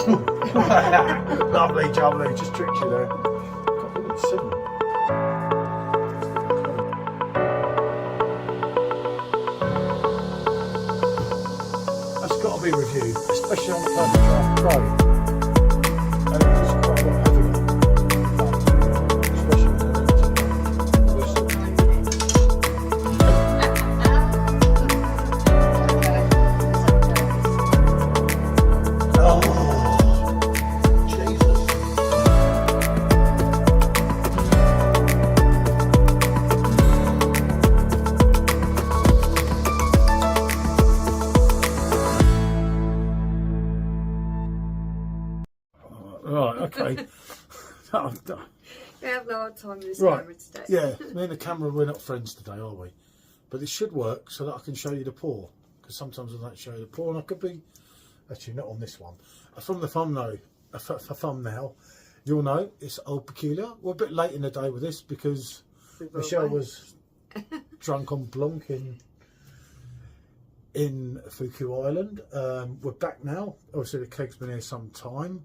Lovely, jubbly, just tricked you there. God, look at 7. That's got to be reviewed, especially on the Perfect Draft Pro. And it's just quite a lot heavier. Especially when right, okay. We have no hard time with this Right, camera today. yeah, me and the camera, we're not friends today, are we? But it should work so that I can show you the pour, because sometimes I don't show you the pour, and I could be, actually not on this one. From the thumbnail, you'll know it's Old Peculier. We're a bit late in the day with this because Michelle was drunk on Blanc in Fuggle Island. We're back now. Obviously the keg's been here some time.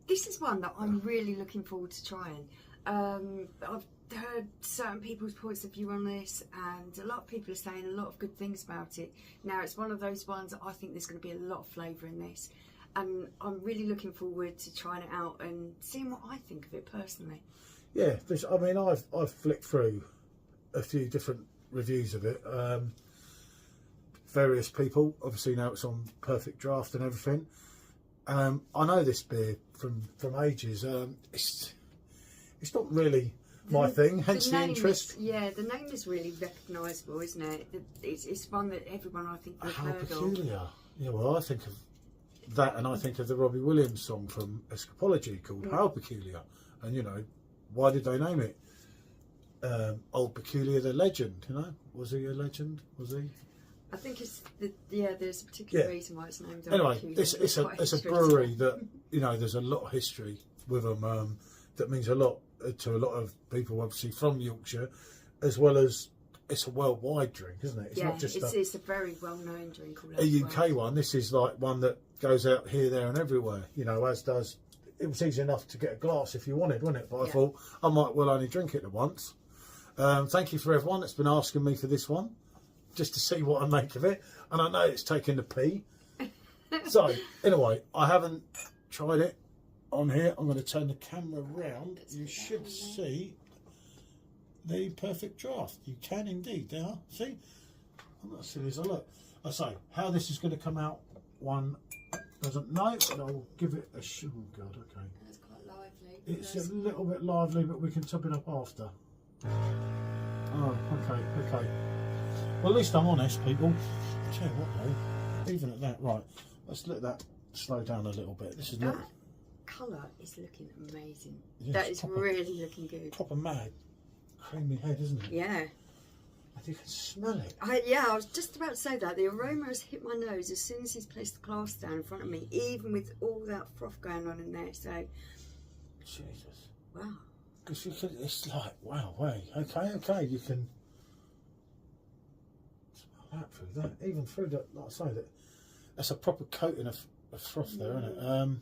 This is one that I'm really looking forward to trying. I've heard certain people's points of view on this, and a lot of people are saying a lot of good things about it. Now, it's one of those ones that I think there's going to be a lot of flavour in this, and I'm really looking forward to trying it out and seeing what I think of it personally. Yeah, I mean, I've flicked through a few different reviews of it. Various people, obviously now it's on Perfect Draft and everything. I know this beer from ages. It's not really my thing, hence the interest. Yeah, the name is really recognisable, isn't it? It's one that everyone, I think, would have heard Peculier. of. Yeah, well, I think of that, and I think of the Robbie Williams song from Escapology called How Peculiar. And you know, why did they name it Old Peculier, the legend? You know, was he a legend? Was he? I think it's there's a particular reason why it's named. Anyway, it's a brewery that, you know, there's a lot of history with them. That means a lot to a lot of people, obviously from Yorkshire, as well as it's a worldwide drink, isn't it? It's not just it's a very well-known drink. A UK one. This is like one that goes out here, there, and everywhere. You know, as does. It was easy enough to get a glass if you wanted, wasn't it? But I thought I might well only drink it at once. Thank you for everyone that's been asking me for this one, just to see what I make of it. And I know it's taking the pee. So, anyway, I haven't tried it on here. I'm going to turn the camera round. You should see the Perfect Draft. You can indeed. There, see? I'm not silly as I look. I say, how this is going to come out, one doesn't know, but I'll give it a shoot. Oh, God, okay. That's quite lively. It's a little bit lively, but we can top it up after. Oh, okay. Well, at least I'm honest, people. I'll tell you what, though, even at that, right, let's let that slow down a little bit. This is not... colour is looking amazing. Yeah, that is really looking good. Proper mad, creamy head, isn't it? Yeah. And you can smell it. I was just about to say that. The aroma has hit my nose as soon as he's placed the glass down in front of me, even with all that froth going on in there. So, Jesus. wow. Because you can, it's like, wow, wait, okay, you can smell that through that, even through that, like I say, that's a proper coating of froth there, isn't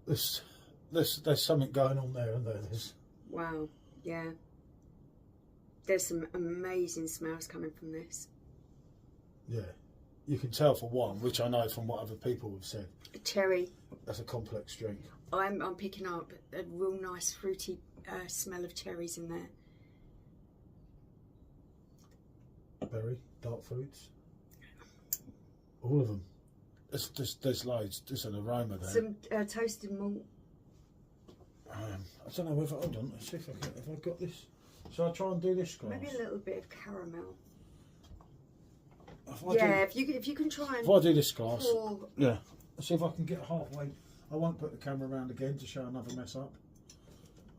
it? There's something going on there, isn't there? Wow, yeah. There's some amazing smells coming from this. Yeah, you can tell for one, which I know from what other people have said. Cherry. That's a complex drink. I'm picking up a real nice fruity smell of cherries in there. Berry, dark fruits, all of them. There's loads. There's an aroma there. Some toasted malt. I don't know whether. Hold on. Let's see if I got this. Shall I try and do this glass? Maybe a little bit of caramel. If you can try and. If I do this glass, pour... yeah. Let's see if I can get halfway. I won't put the camera around again to show another mess up.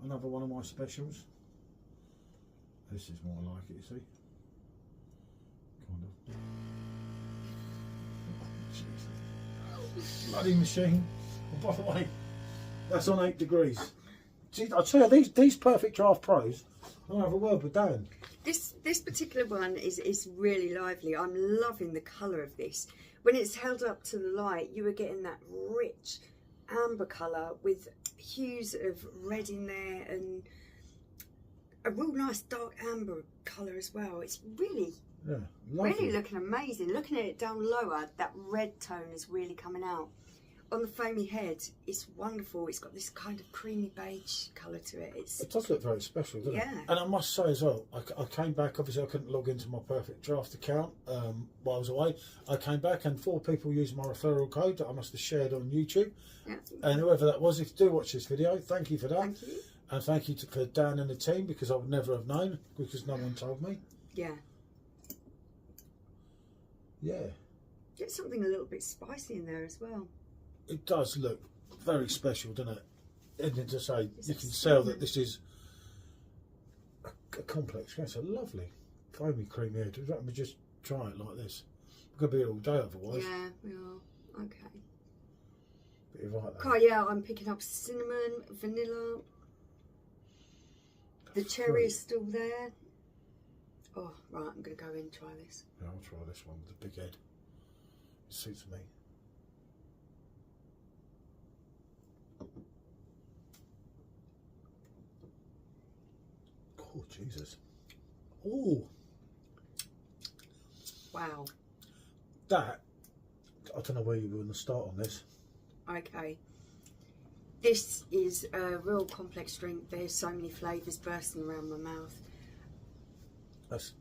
Another one of my specials. This is more like it, you see. Kind of. Bloody machine. Oh, by the way, that's on 8 degrees. See, I tell you, these Perfect Draft Pros, I'll have a word with Dan. This particular one is really lively. I'm loving the colour of this. when it's held up to the light, you were getting that rich amber colour with hues of red in there and a real nice dark amber colour as well. It's really, really looking amazing. Looking at it down lower, that red tone is really coming out. On the foamy head, it's wonderful. It's got this kind of creamy beige colour to it. It does look very special, doesn't it? And I must say as well, I came back, obviously I couldn't log into my Perfect Draft account while I was away. I came back and 4 people used my referral code that I must have shared on YouTube. Yeah. And whoever that was, if you do watch this video, thank you for that. Thank you. And thank you for Dan and the team, because I would never have known, because no one told me. Yeah. Yeah. Get something a little bit spicy in there as well. It does look very special, doesn't it? And to say, you can tell that this is a complex. It's a lovely foamy creamy head. Let me just try it like this. We're going to be here all day otherwise. Yeah, we are. Okay. But you're right there. Oh yeah, I'm picking up cinnamon, vanilla. The cherry is still there. Oh, right, I'm going to go in and try this. Yeah, I'll try this one with the big head. It suits me. Oh, Jesus. Oh. Wow. That, I don't know where you were going to start on this. Okay. This is a real complex drink. There's so many flavours bursting around my mouth.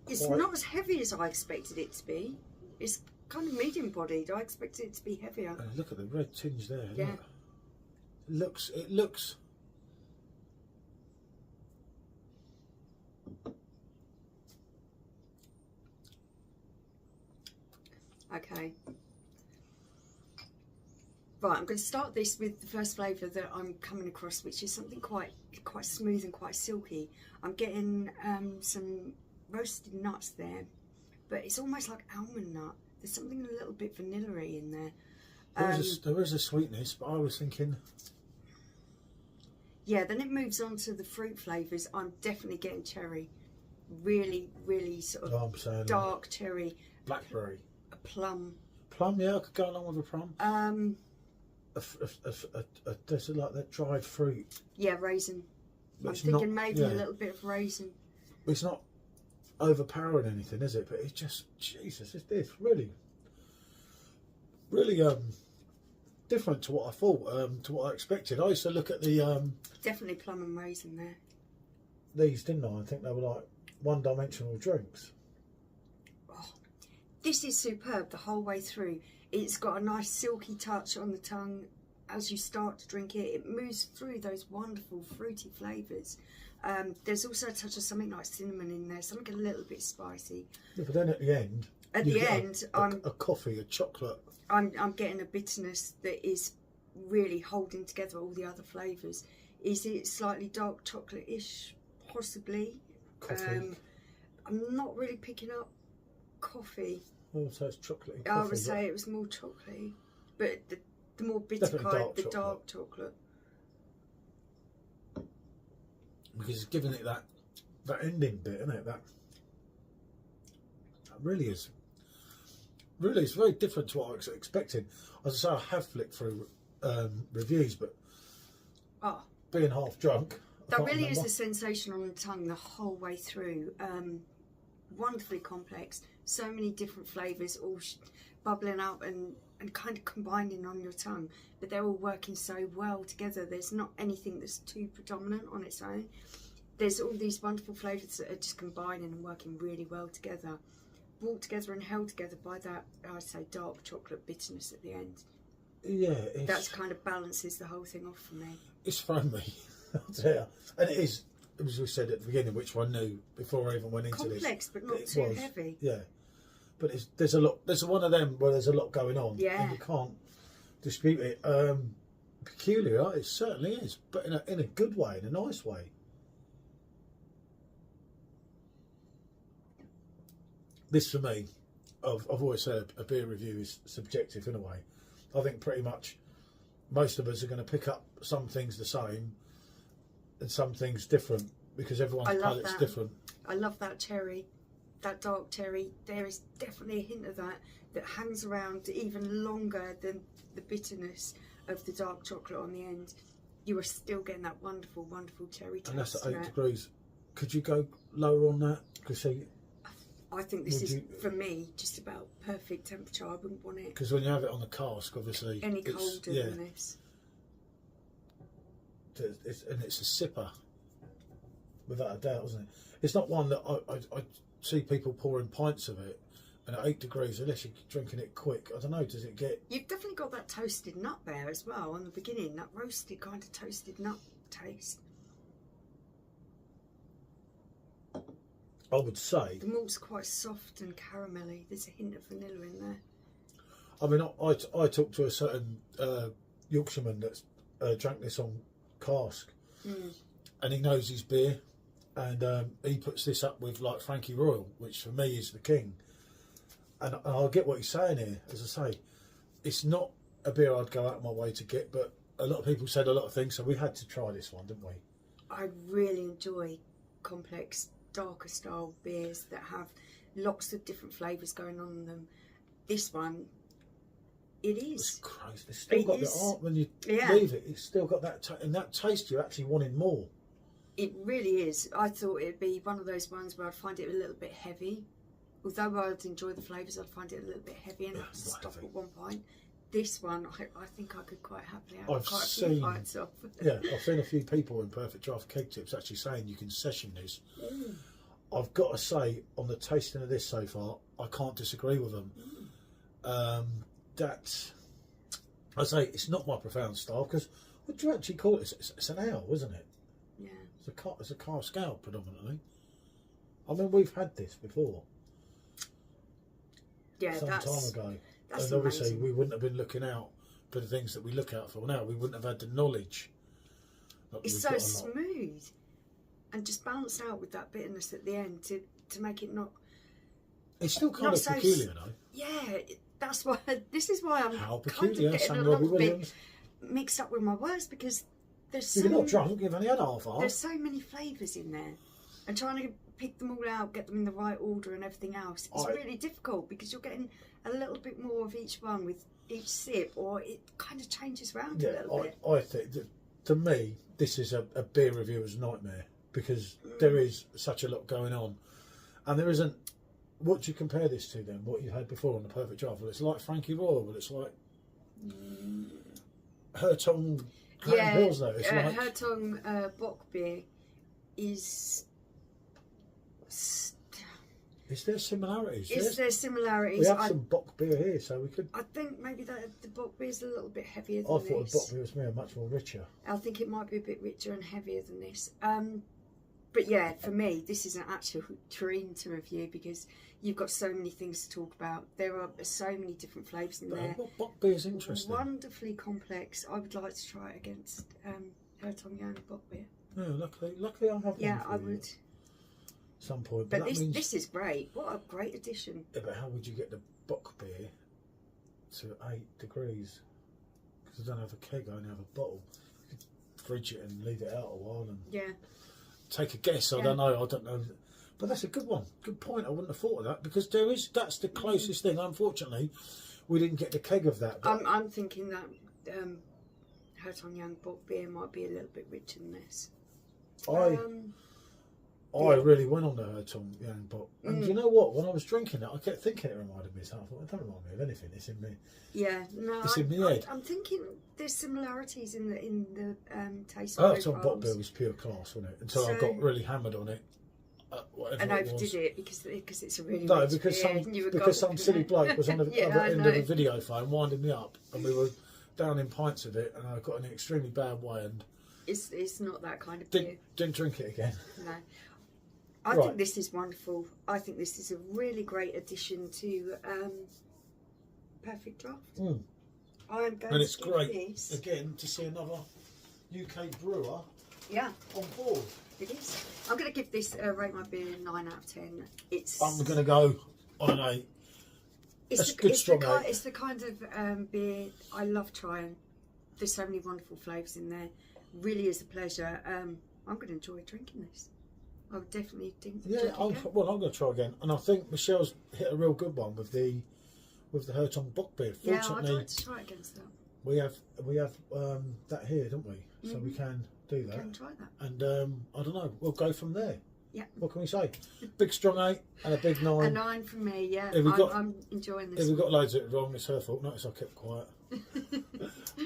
It's not as heavy as I expected it to be. It's kind of medium bodied. I expected it to be heavier. Look at the red tinge there. Yeah. Look. It looks. Okay. Right, I'm going to start this with the first flavour that I'm coming across, which is something quite smooth and quite silky. I'm getting some roasted nuts there, but it's almost like almond nut. There's something a little bit vanilla-y in there. There is a sweetness, but I was thinking... Yeah, then it moves on to the fruit flavours. I'm definitely getting cherry. Really, really sort of dark cherry. Blackberry. A plum. Plum, yeah, I could go along with a plum. There's like that dried fruit. Yeah, raisin. I'm thinking maybe a little bit of raisin. It's not overpowering anything, is it? But it's just, Jesus, it's really different to what I thought, to what I expected. I used to look at the... Definitely plum and raisin there. These, didn't I? I think they were like one-dimensional drinks. Oh, this is superb the whole way through. It's got a nice silky touch on the tongue as you start to drink it. It moves through those wonderful fruity flavours. There's also a touch of something like cinnamon in there, something a little bit spicy. Yeah, but then at the end... a coffee, a chocolate. I'm getting a bitterness that is really holding together all the other flavours. Is it slightly dark chocolate-ish? Possibly. Coffee. I'm not really picking up coffee. Oh, so it's chocolatey coffee. I would say it was more chocolatey. But the more bitter kind, the dark chocolate. Because it's giving it that ending bit, isn't it? That really is. Really, it's very different to what I was expecting. As I say, I have flicked through reviews, but being half drunk, that really is a sensation on the tongue the whole way through. Wonderfully complex, so many different flavours all bubbling up and kind of combining on your tongue, but they're all working so well together. There's not anything that's too predominant on its own. There's all these wonderful flavours that are just combining and working really well together, brought together and held together by that, I'd say, dark chocolate bitterness at the end. Yeah, that kind of balances the whole thing off for me. It's thrown me, and it is. As we said at the beginning, which one knew before I even went into this. Complex, but not too heavy. Yeah, but there's a lot. There's one of them where there's a lot going on. Yeah, and you can't dispute it. Peculiar, it certainly is, but in a good way, in a nice way. This for me, I've always said a beer review is subjective in a way. I think pretty much most of us are going to pick up some things the same and some things different because everyone's palate's different. I love that cherry that dark cherry, there is definitely a hint of that hangs around even longer than the bitterness of the dark chocolate on the end. You are still getting that wonderful, wonderful cherry taste. And that's at 8 degrees. Could you go lower on that? Because I think this is, for me, just about perfect temperature. I wouldn't want it. Because when you have it on the cask, obviously, any colder than this. And it's a sipper, without a doubt, isn't it? It's not one that I see people pouring pints of it, and at 8 degrees, unless you're drinking it quick, I don't know, does it get... You've definitely got that toasted nut there as well on the beginning, that roasted kind of toasted nut taste. I would say... The malt's quite soft and caramelly. There's a hint of vanilla in there. I mean, I talked to a certain Yorkshireman that's drank this on cask, and he knows his beer, and he puts this up with like Frankie Royal, which for me is the king. And I get what he's saying here. As I say, it's not a beer I'd go out of my way to get, but a lot of people said a lot of things, so we had to try this one, didn't we? I really enjoy complex, darker style beers that have lots of different flavours going on in them. This one, it is. It's crazy. It's still got the art when you leave it. It's still got that, and that taste you're actually wanting more. It really is. I thought it'd be one of those ones where I'd find it a little bit heavy. Although I'd enjoy the flavours, I'd find it a little bit heavy and have to stop at one point. This one, I think I could quite happily have quite a few pints of. Yeah, I've seen a few people in Perfect Draft Keg Tips actually saying you can session this. I've got to say, on the tasting of this so far, I can't disagree with them. I say it's not my profound style, because what do you actually call it? It's an ale, isn't it? Yeah. It's a cask ale predominantly. I mean, we've had this before. Yeah, some time ago. And obviously amazing. We wouldn't have been looking out for the things that we look out for now. We wouldn't have had the knowledge. It's so smooth and just balanced out with that bitterness at the end to make it not... It's still kind of peculiar though. Yeah, that's why. This is why I'm How kind of peculiar, getting a little bit mixed up with my words, because there's so... You're not drunk, you've only had half. There's so many flavours in there, and trying to pick them all out, get them in the right order and everything else, it's really difficult, because you're getting a little bit more of each one with each sip, or it kind of changes around a little bit. I think that, to me, this is a beer reviewer's nightmare, because there is such a lot going on, and there isn't... What do you compare this to then? What you had before on the Perfect Draft? Well, it's like Frankie Royal, but it's like Hertong Pilsner. It's like Hertong Bock beer is... Is there similarities? Is there similarities? We have some Bock beer here, so we could... I think maybe the Bock beer is a little bit heavier than this. I thought the Bock beer was much more richer. I think it might be a bit richer and heavier than this. But yeah, for me, this is an actual dream to review, because you've got so many things to talk about. There are so many different flavours in there. Bock beer is interesting. Wonderfully complex. I would like to try it against Hertong Yang Bock beer. Yeah, luckily I have one. Yeah, I would. Some point, but this is great. What a great addition. Yeah, but how would you get the Bock beer to 8 degrees? Because I don't have a keg, I only have a bottle. You could fridge it and leave it out a while and take a guess. I don't know. But that's a good one. Good point. I wouldn't have thought of that, because that's the closest thing. Unfortunately, we didn't get the keg of that. I'm thinking that Hertong Yang Bock beer might be a little bit richer than this. I really went on the Hertong Yang Bock. And you know what? When I was drinking it, I kept thinking it reminded me of something. I thought, it don't remind me of anything. It's in me. Yeah, no. It's in my head. I'm thinking there's similarities in the taste. Hertong Bock beer was pure class, wasn't it? Until I got really hammered on it. And overdid it because it's a really because some silly bloke was on the other end of the video phone winding me up, and we were down in pints of it, and I got in an extremely bad way, and it's not that kind of beer. Didn't drink it again. No. I think this is wonderful. I think this is a really great addition to Perfect Draft. I am going and it's to give great this... again to see another UK brewer on board. It is. I'm going to give this rate my beer 9 out of 10. I'm going to go on an 8. It's the kind of beer I love trying. There's so many wonderful flavours in there. Really is a pleasure. I'm going to enjoy drinking this. I would definitely think. Yeah, I'm going to try again, and I think Michelle's hit a real good one with the Hertong Bockbeer. Yeah, I'd Fortunately, like to try it against that. we have that here, don't we? So we can do that. Can try that. And I don't know, we'll go from there. Yeah. What can we say? Big strong 8 and a big 9. A 9 from me, yeah. I'm enjoying this. If we've got loads of it wrong, it's her fault. Notice I kept quiet.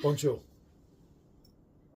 Bonjour.